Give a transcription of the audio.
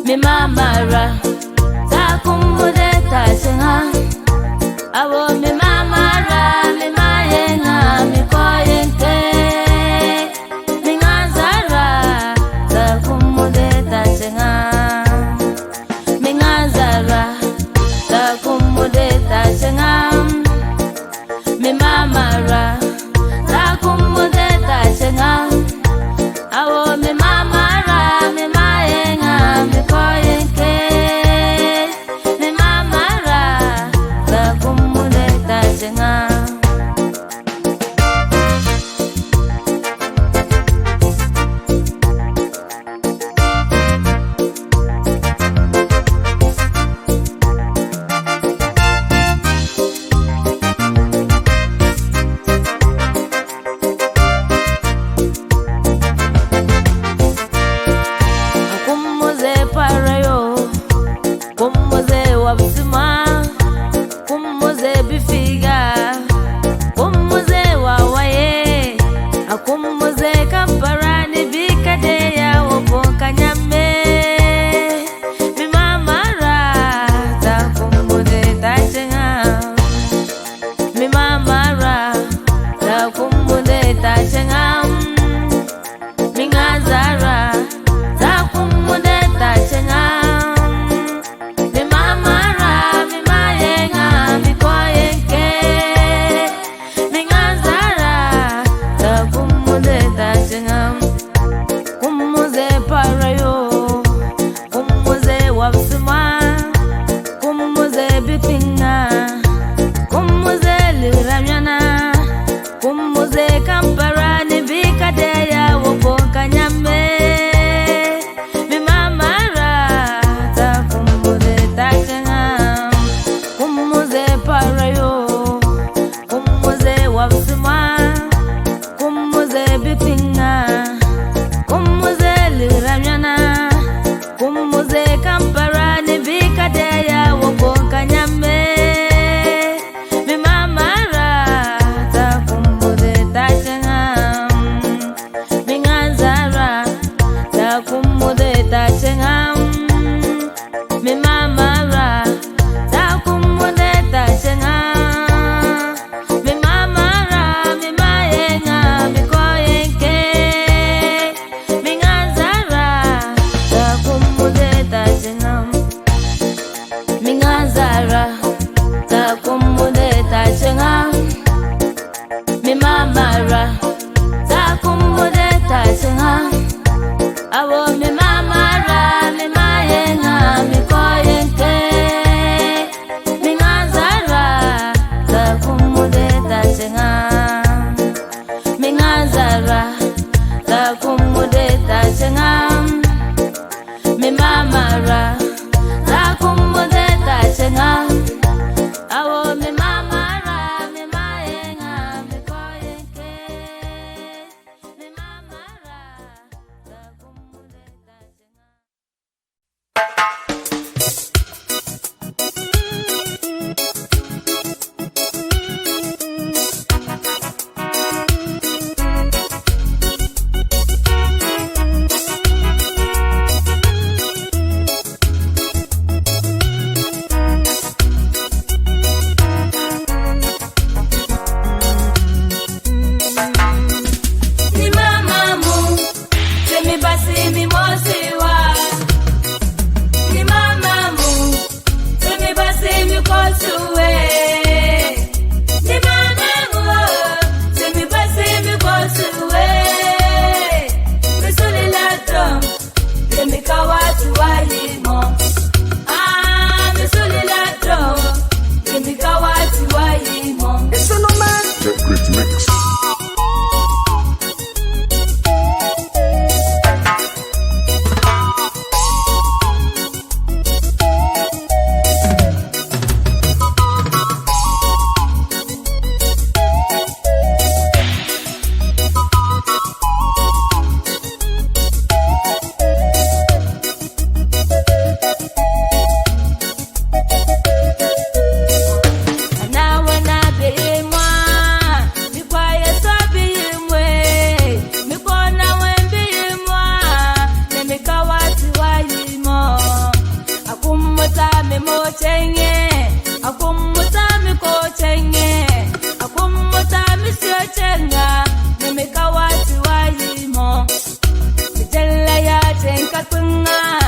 mi mamara takumude tasenga abo mi mamara mi mayenga mi koyente mi ngazara takumude tasenga mi ngazara takumude tasenga mi mamara takumude tasenga abo mi mamara mi mayenga mi koyente mi mamara takumude tasenga kumuze parayo kumuze wabsima kumuze bifiga kumuze wawaye akumuze kamparani bikadeya wopokanyame mi mamara takumude tasenga mi mamara takumude tasenga mi ngazara takumude tasenga mi mamara mi mayenga mi koyenke mi ngazara takumude tasenga kumuze parayo kumuze wabsima kumuze bipinga kumuze liramyana kumuze kamparani bikadeya wopokanyame mi mamara takumude tasenga kumuze parayo kumuze wabsima kumuze bipinga kumuze liramyana kumuze kamparani bikadeya wopokanyame mi mamara takumude tasenga mi ngazara takumude tasenga mi mamara takumude tasenga mi mamara mi mayenga mi koyenke mi ngazara takumude tasenga mi ngazara takumude tasenga mi mamara takumude tasenga abo mi mamara mi mayenga mi koyente mi ngazara takumude tasenga mi ngazara takumude tasenga mi mamara takumude tasenga abo mi mamara mi mayenga mi koyente mi mamara takumude tasenga Langa, Nemekawati Waimo, Jella Yaten Katunga.